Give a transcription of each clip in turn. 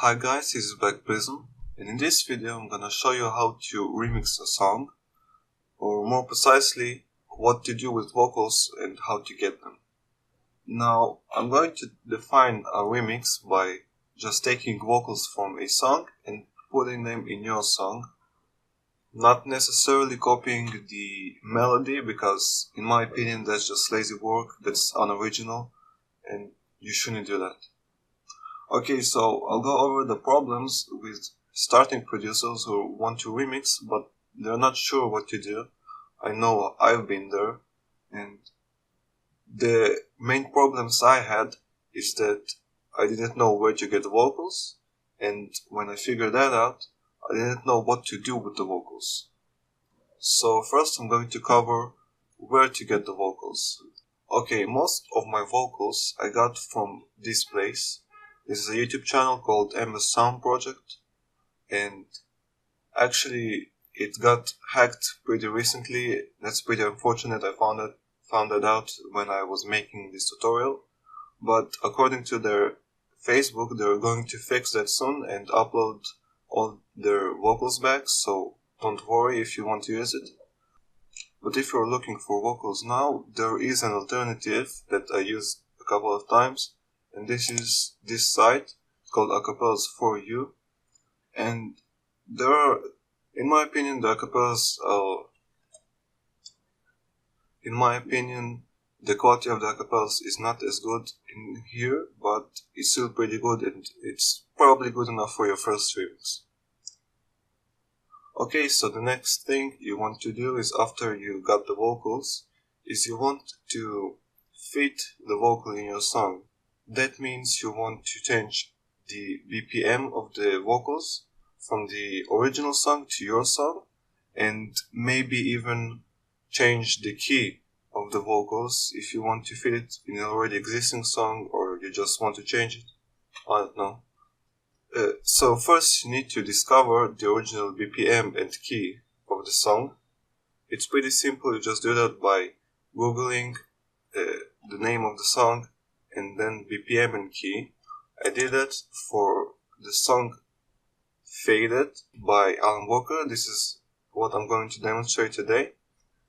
Hi guys, this is back Prism, and in this video I'm gonna show you how to remix a song, or more precisely, what to do with vocals and how to get them. Now, I'm going to define a remix by just taking vocals from a song and putting them in your song, not necessarily copying the melody, because in my opinion that's just lazy work, that's unoriginal, and you shouldn't do that. Okay, so I'll go over the problems with starting producers who want to remix, but they're not sure what to do. I know I've been there, and the main problems I had is that I didn't know where to get the vocals, and when I figured that out, I didn't know what to do with the vocals. So first I'm going to cover where to get the vocals. Okay, most of my vocals I got from this place. This is a YouTube channel called MS Sound Project, and actually it got hacked pretty recently. That's pretty unfortunate. I found that out when I was making this tutorial, but according to their Facebook, they're going to fix that soon and upload all their vocals back, so don't worry if you want to use it. But if you're looking for vocals now, there is an alternative that I used a couple of times, and this is this site called Acapellas for You. And there are, in my opinion, the acapellas, the quality of the acapellas is not as good in here, but it's still pretty good, and it's probably good enough for your first remix. Okay, so the next thing you want to do is, after you got the vocals, is you want to fit the vocal in your song. That means you want to change the BPM of the vocals from the original song to your song, and maybe even change the key of the vocals if you want to fit it in an already existing song, or you just want to change it. I don't know. So first you need to discover the original BPM and key of the song. It's pretty simple. You just do that by googling the name of the song and then BPM and key. I did that for the song Faded by Alan Walker. This is what I'm going to demonstrate today.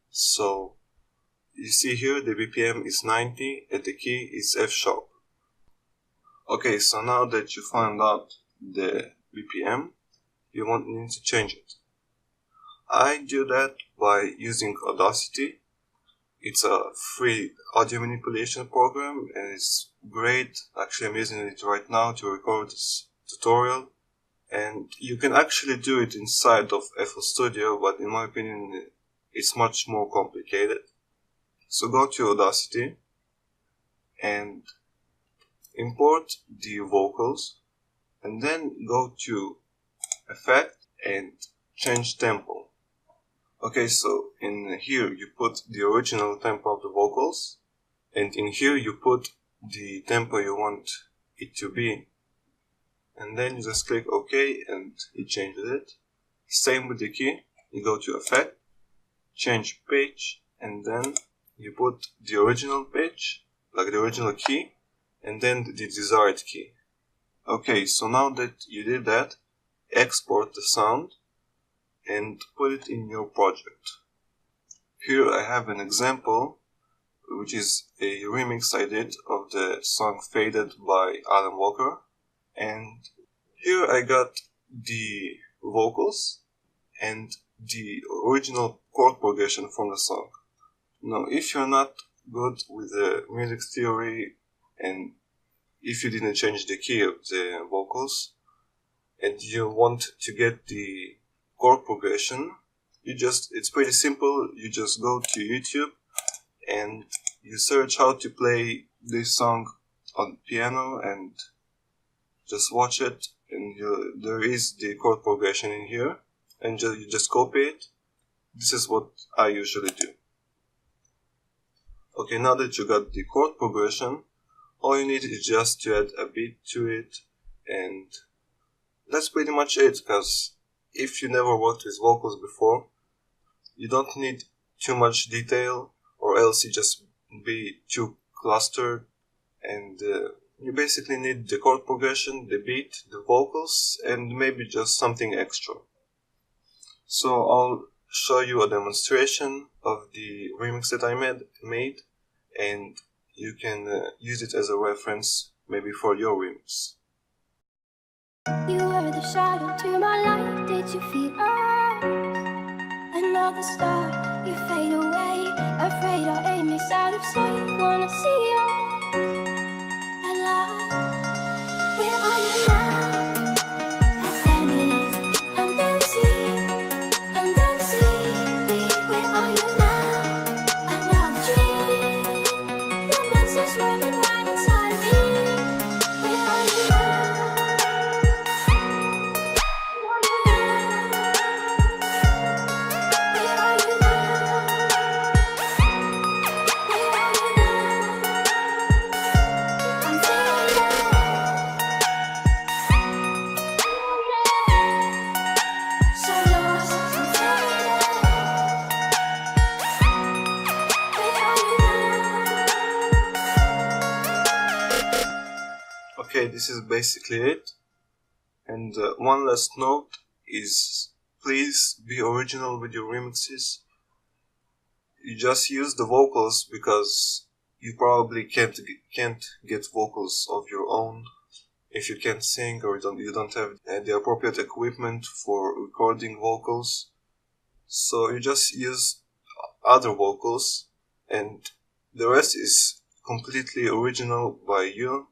So you see here the BPM is 90 and the key is F sharp. Okay, so now that you found out the BPM, you need to change it. I do that by using Audacity. It's a free audio manipulation program and it's great. Actually, I'm using it right now to record this tutorial, and you can actually do it inside of FL Studio, but in my opinion it's much more complicated. So go to Audacity and import the vocals, and then go to Effect and change tempo. Okay, so in here you put the original tempo of the vocals, and in here you put the tempo you want it to be, and then you just click OK and it changes it. Same with the key. You go to Effect, change pitch, and then you put the original pitch, like the original key, and then the desired key. Okay, so now that you did that, export the sound and put it in your project. Here I have an example, which is a remix I did of the song Faded by Alan Walker. And here I got the vocals and the original chord progression from the song. Now, if you're not good with the music theory, and if you didn't change the key of the vocals, and you want to get the chord progression, it's pretty simple. You just go to YouTube and you search how to play this song on piano and just watch it, and there is the chord progression in here, and you just copy it. This is what I usually do. Okay, now that you got the chord progression, all you need is just to add a beat to it, and that's pretty much it, because if you never worked with vocals before, you don't need too much detail, or else you just be too clustered and You basically need the chord progression, the beat, the vocals, and maybe just something extra. So I'll show you a demonstration of the remix that I made, and you can use it as a reference maybe for your remix. You were the shadow to my light, did you feel us? Another star, you fade away, afraid our aim is out of sight. Wanna see us alive. Where are you now? That vanish, and then see, and then see. Where are you now? Another dream. The monster's running right inside me. Where are you now? Okay, this is basically it. And one last note is, please be original with your remixes. You just use the vocals because you probably can't get vocals of your own if you can't sing or you don't have the appropriate equipment for recording vocals. So you just use other vocals, and the rest is completely original by you,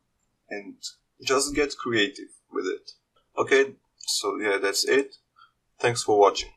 and just get creative with it. Okay, so yeah, that's it. Thanks for watching.